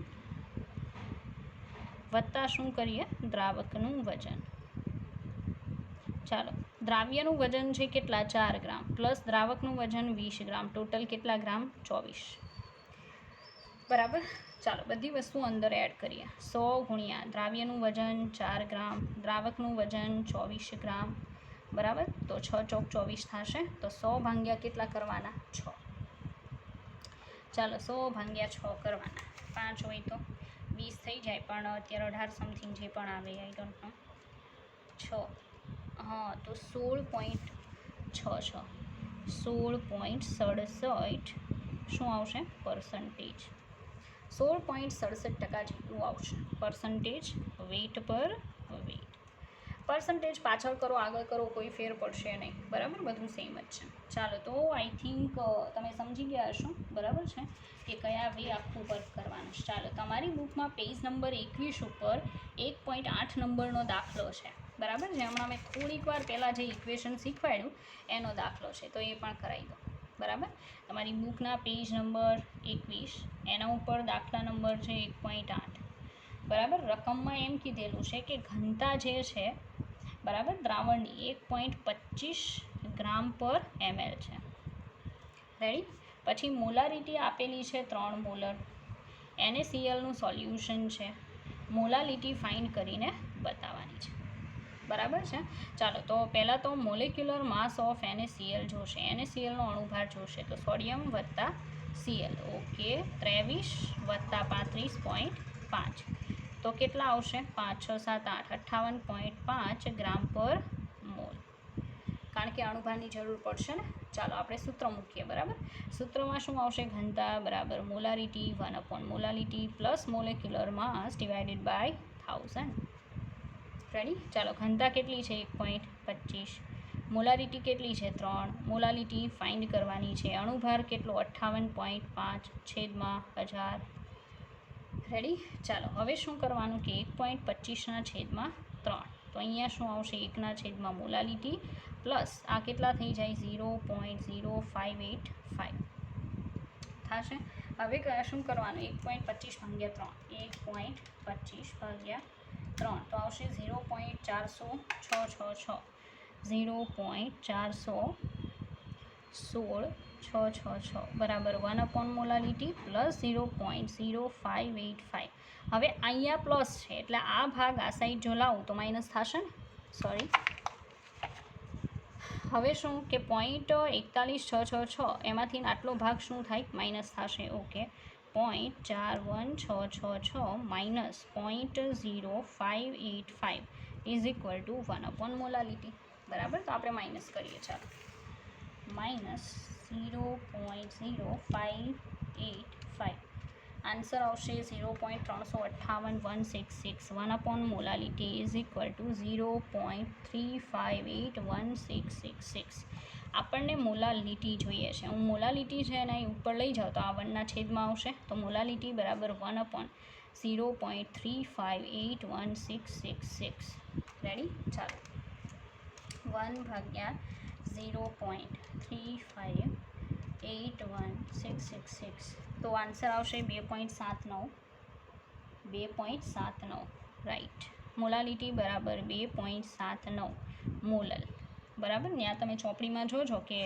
વત્તા શું કરીએ દ્રાવકનું વજન. ચાલો દ્રાવ્યનું વજન છે કેટલા 4 ગ્રામ પ્લસ દ્રાવકનું વજન 20 ગ્રામ, ટોટલ કેટલા ગ્રામ 24. બરાબર. ચાલો બધી વસ્તુ અંદર એડ કરીએ. 100 ગુણ્યા દ્રાવ્યનું વજન 4 ગ્રામ, દ્રાવકનું વજન 24 ગ્રામ. બરાબર. તો 6 ચોક 24 થશે. તો 100 ભાગ્યા કેટલા કરવાના 6. ચાલો 100 ભાગ્યા 6 કરવાના. 5 હોય તો 20 થઈ જાય, પણ અત્યારે 18 સમથિંગ જે પણ આવે આઈ ડોન્ટ નો. 6 હા તો 16.66 16.67 શું આવશે પર્સન્ટેજ. 16.67% જેટલું આવશે પર્સન્ટેજ વેઇટ પર વેઇટ. પર્સન્ટેજ પાછળ કરો આગળ કરો કોઈ ફેર પડશે નહીં. બરાબર, બધું સેમ જ છે. ચાલો તો આઈ થિંક તમે સમજી ગયા હશો. બરાબર છે કે કયા વે આખું વર્ક કરવાનું છે. ચાલો તમારી બુકમાં પેજ નંબર 21 ઉપર 1.8 નંબરનો દાખલો છે. બરાબર છે. હમણાં મેં થોડીક વાર પહેલાં જે ઇક્વેશન શીખવાડ્યું એનો દાખલો છે, તો એ પણ કરાવી દો. બરાબર, તમારી બુકના પેજ નંબર 21 એના ઉપર દાખલા નંબર છે 1.8. બરાબર, રકમમાં એમ કીધેલું છે કે ઘનતા જે છે બરાબર દ્રાવણની 1.25 ગ્રામ પર ml છે. રેડી. પછી મોલારિટી આપેલી છે 3 મોલર. NaClનું સોલ્યુશન છે. મોલાલિટી ફાઇન્ડ કરીને બતાવવાની છે. બરાબર છે. ચાલો તો પહેલાં તો મોલેક્યુલર માસ ઓફ NaCl જોશે. NaClનો અણુભાર જોશે. તો સોડિયમ વત્તા Cl ઓકે 23 વત્તા 35.5 તો કેટલા આવશે 5 6 7 8 58.5 ગ્રામ પર મોલ. કારણ કે અણુભારની જરૂર પડશે ને. ચાલો આપણે સૂત્ર મૂકીએ. બરાબર, સૂત્રમાં શું આવશે ઘનતા બરાબર molarity 1 molarity plus molecular mass divided by 1000. Ready. ચાલો ઘનતા કેટલી છે 1.25, મોલારિટી કેટલી છે 3, મોલારિટી ફાઇન્ડ કરવાની છે. અણુભાર કેટલો 58.5 છેદમાં 1000. રેડી. ચાલો હવે શું કરવાનું કે 1.25ના છેદમાં 3, તો અહીંયા શું આવશે 1ના છેદમાં મોલાલિટી પ્લસ આ કેટલા થઈ જાય 0.0585 થશે. હવે શું કરવાનું 1.25 ભાગ્યા 3 1.25 ભાગ્યા 3 તો આવશે 0.41666 0.4666 બરાબર 1 મોલાલિટી પ્લસ 0.0585. હવે અહીંયા પ્લસ છે એટલે આ ભાગ આ સાઈડ જો લાવું તો માઇનસ થશે ને. સોરી, હવે શું કે 0.41666 એમાંથી આટલો ભાગ શું થાય માઇનસ થશે. Okay 0.41666 minus 0.0585 is equal to 1 molality. બરાબર, તો આપણે માઇનસ કરીએ. ચાલો માઇનસ 0.0585 આન્સર આવશે 0.388166. 1 મોલાલિટી ઇઝ ઇક્વલ ટુ 0.358166. આપણને મોલાલિટી જોઈએ છે. હું મોલાલિટી છે એના ઉપર લઈ જાઉં તો આ 1ના છેદમાં આવશે. તો મોલાલિટી બરાબર 1/0.358166. રેડી. ચાલો 1 ભાગ્યા 0.358166 તો આન્સર આવશે 2.79 રાઈટ. મોલાલિટી બરાબર 2.79 મોલલ. બરાબર, ત્યાં તમે ચોપડીમાં જોજો કે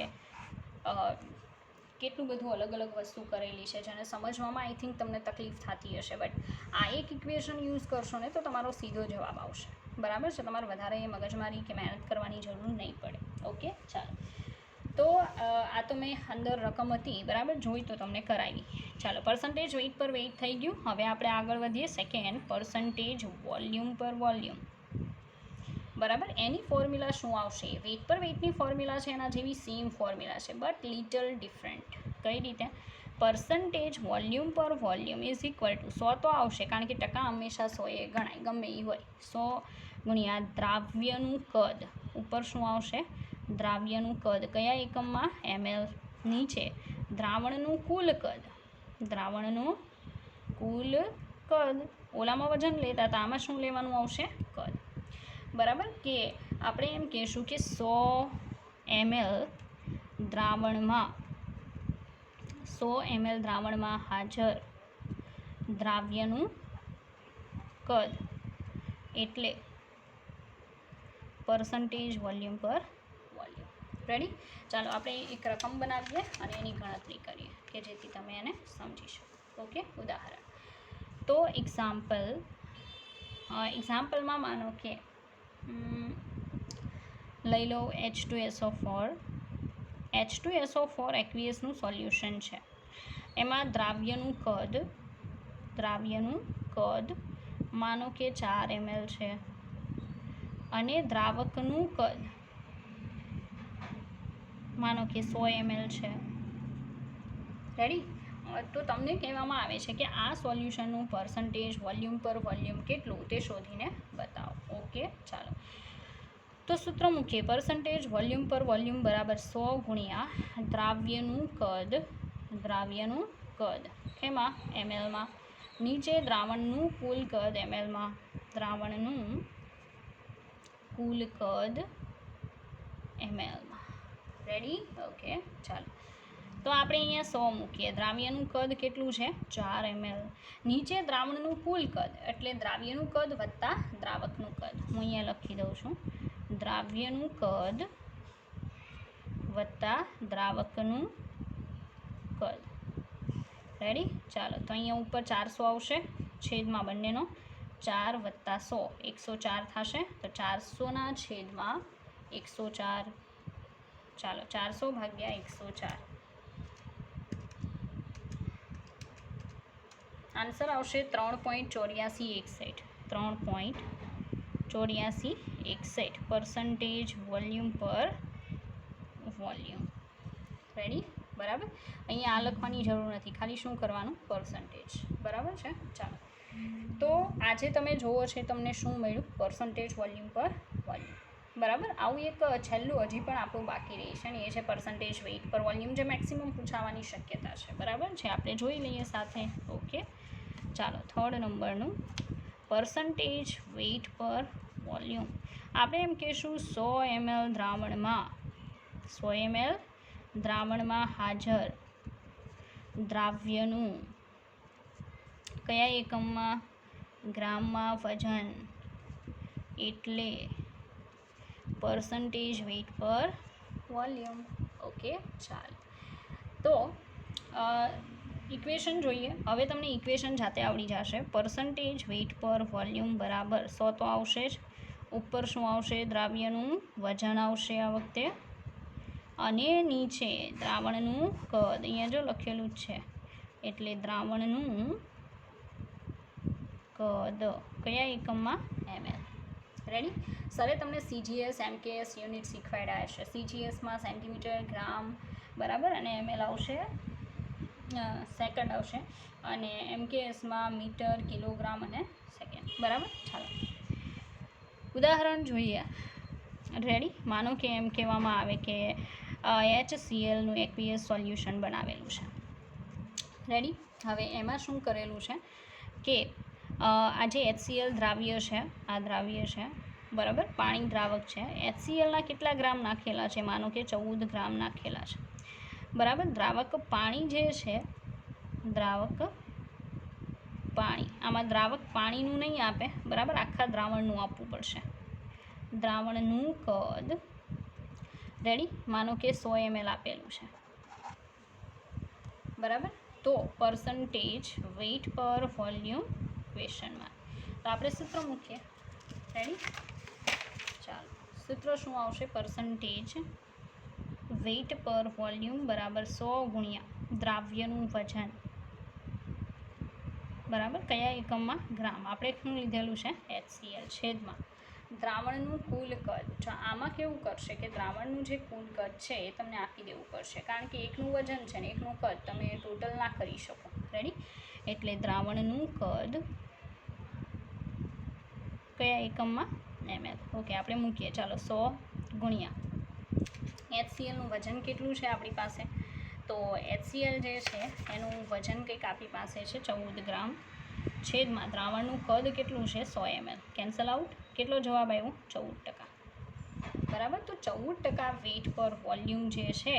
કેટલું બધું અલગ અલગ વસ્તુ કરેલી છે જેને સમજવામાં આઈ થિંક તમને તકલીફ થતી હશે, બટ આ એક ઇક્વેશન યુઝ કરશો ને તો તમારો સીધો જવાબ આવશે. બરાબર છે, તમારે વધારે મગજમારી કે મહેનત કરવાની જરૂર નહીં પડે. ઓકે. ચાલો તો આ તો મેં અંદર રકમ હતી બરાબર જોઈ તો તમને કરાવી. ચાલો પર્સન્ટેજ વેઇટ પર વેઇટ થઈ ગયું. હવે આપણે આગળ વધીએ. સેકન્ડ પર્સન્ટેજ વોલ્યુમ પર વોલ્યુમ. બરાબર, એની ફોર્મ્યુલા શું આવશે? વેઇટ પર વેઇટની ફોર્મ્યુલા છે એના જેવી સેમ ફોર્મ્યુલા છે બટ લિટલ ડિફરન્ટ. કઈ રીતે? પર્સન્ટેજ વોલ્યુમ પર વોલ્યુમ ઇઝ ઇક્વલ ટુ 100 તો આવશે કારણ કે ટકા હંમેશા 100 એ ગણાય ગમે એ હોય. 100 ગુણ્યા દ્રાવ્યનું કદ ઉપર શું આવશે દ્રાવ્યનું કદ કયા એકમમાં ml. નીચે દ્રાવણનું કુલ કદ, દ્રાવણનું કુલ કદ. ઓલામાં વજન લેતા હતા આમાં શું લેવાનું આવશે કદ. બરાબર, કે આપણે એમ કહીશું કે 100 ml દ્રાવણમાં 100 ml દ્રાવણમાં હાજર દ્રાવ્યનું કદ એટલે પર્સન્ટેજ વોલ્યુમ પર વોલ્યુમ. રેડી? ચાલો આપણે એક રકમ બનાવીએ અને એની ગણતરી કરીએ કે જેથી તમે એને સમજી શકો. ઓકે, ઉદાહરણ. તો એક્ઝામ્પલમાં માનો કે લઈ લો H2SO4. H2SO4 એક્વિયસનું સોલ્યુશન છે. એમાં દ્રાવ્યનું કદ માનો કે 4 ml છે અને દ્રાવકનું કદ માનો કે 100 ml છે. રેડી? તો તમને કહેવામાં આવે છે કે આ સોલ્યુશનનું પર્સન્ટેજ વોલ્યુમ પર વોલ્યુમ કેટલું તે શોધીને બતાવો. ઓકે, ચાલો. તો સૂત્ર મૂકીએ. પર્સન્ટેજ વોલ્યુમ પર વોલ્યુમ બરાબર 100 ગુણ્યા દ્રાવ્યનું કદ એમાં mlમાં, નીચે દ્રાવણનું કુલ કદ mlમાં, દ્રાવણનું કુલ કદ mlમાં. રેડી? ઓકે, ચાલો. તો આપણે અહીંયા 100 મૂકીએ. દ્રાવ્યનું કદ કેટલું છે? 4 ml. નીચે દ્રાવણનું કુલ કદ એટલે દ્રાવ્યનું કદ વત્તા દ્રાવકનું કદ. હું અહીંયા લખી દઉં છું. દ્રાવ્યનું કદ વત્તા દ્રાવકનું કદ. રેડી? ચાલો. તો અહીંયા ઉપર 400 આવશે, છેદમાં બંનેનો 4 વત્તા 100 104 થશે. તો 400ના છેદમાં 104. ચાલો, 400 ભાગ્યા 104. આન્સર આવશે 3.8461. 3.8461 પર્સન્ટેજ વોલ્યુમ પર વોલ્યુમ. રેડી? બરાબર? અહીંયા આ લખવાની જરૂર નથી, ખાલી શું કરવાનું? પર્સન્ટેજ. બરાબર છે? ચાલો. તો આજે તમે જુઓ છે તમને શું મળ્યું? પર્સન્ટેજ વોલ્યુમ પર વોલ્યુમ. બરાબર? આવું એક છેલ્લું હજી પણ આપણું બાકી રહે છે ને એ છે પર્સન્ટેજ વેઇટ પર વોલ્યુમ, જે મેક્સિમમ પૂછાવાની શક્યતા છે. બરાબર છે? આપણે જોઈ લઈએ સાથે. ઓકે, ચાલો. 3rd નંબરનું પર્સન્ટેજ વેઇટ પર વોલ્યુમ. આપણે એમ કહીશું 100 ml દ્રાવણમાં હાજર દ્રાવ્યનું કયા એકમમાં? ગ્રામમાં વજન એટલે પર્સન્ટેજ વેઇટ પર વોલ્યુમ. ઓકે, ચાલો. તો ઇક્વેશન જોઈએ. હવે તમને ઇક્વેશન જાતે આવડી જશે. પર્સન્ટેજ વેઇટ પર વોલ્યુમ બરાબર 100 તો આવશે જ. ઉપર શું આવશે? દ્રાવ્યનું વજન આવશે આ વખતે, અને નીચે દ્રાવણનું કદ. અહીંયા જો લખેલું જ છે એટલે દ્રાવણનું કદ કયા એકમમાં? ml. રેડી? સરે તમને CGS MKS યુનિટ શીખવાડ્યા હશે. CGSમાં સેન્ટીમીટર, ગ્રામ, બરાબર, અને ml આવશે, સેકન્ડ આવશે, અને MKSમાં મીટર, કિલોગ્રામ અને સેકન્ડ. બરાબર? ચાલો, ઉદાહરણ જોઈએ. રેડી? માનો કે એમ કહેવામાં આવે કે HClનું એક્વિયસ સોલ્યુશન બનાવેલું છે. રેડી? હવે એમાં શું કરેલું છે કે આ જે HCl દ્રાવ્ય છે, આ દ્રાવ્ય છે, બરાબર, પાણી દ્રાવક છે. HClના કેટલા ગ્રામ નાખેલા છે? માનો કે 14 ગ્રામ નાખેલા છે. બરાબર? દ્રાવક પાણી જે છે, દ્રાવક પાણી, આમાં દ્રાવક પાણીનું નહીં આપે, બરાબર, આખા દ્રાવણનું આપવું પડશે. દ્રાવણનું કદ. રેડી? માનો કે 100 ml આપેલું છે. બરાબર? તો પર્સન્ટેજ વેઇટ પર વોલ્યુમ ક્વેશ્ચનમાં. તો આપણે સૂત્ર મૂકીએ. રેડી? ચાલો, સૂત્ર શું આવશે? પર્સન્ટેજ વેઇટ પર વોલ્યુમ બરાબર 100 ગુણ્યા દ્રાવ્યનું વજન, બરાબર, કયા એકમમાં? ગ્રામ. આપણે શું લીધેલું છે? HCl, છેદમાં દ્રાવણનું કુલ કદ. જો આમાં કેવું કરશે કે દ્રાવણનું જે કુલ કદ છે એ તમને આપી દેવું પડશે, કારણ કે એકનું વજન છે ને એકનું કદ તમે ટોટલ ના કરી શકો. રેડી? એટલે દ્રાવણનું કદ કયા એકમમાં? ml. ઓકે, આપણે મૂકીએ. ચાલો, 100 ગુણ્યા HClનું વજન કેટલું છે આપણી પાસે? તો HCl જે છે એનું વજન કંઈક આપણી પાસે છે 14 ગ્રામ, છેદમાં દ્રાવણનું કદ કેટલું છે? 100 ml. Cancel out. કેટલો જવાબ આવ્યો? 14%. બરાબર? તો 14% વેઇટ પર વોલ્યુમ જે છે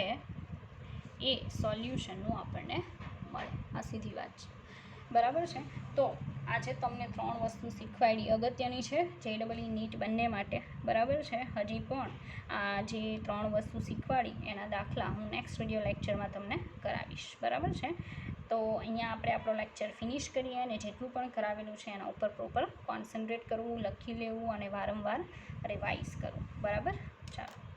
એ સોલ્યુશનનું આપણને મળે. આ સીધી વાત છે, બરાબર છે. તો આજે તમને 3 વસ્તુ શીખવાડી અગત્યની છે JEE નીટ બંને માટે, બરાબર છે. હજી પણ આ જે 3 વસ્તુ શીખવાડી એના દાખલા હું નેક્સ્ટ વિડીયો લેક્ચરમાં તમને કરાવીશ, બરાબર છે. તો અહીંયા આપણે આપણો લેક્ચર ફિનિશ કરીએ અને જેટલું પણ કરાવેલું છે એના ઉપર પ્રોપર કોન્સન્ટ્રેટ કરવું, લખી લેવું અને વારંવાર રિવાઇઝ કરવું, બરાબર. ચાલો.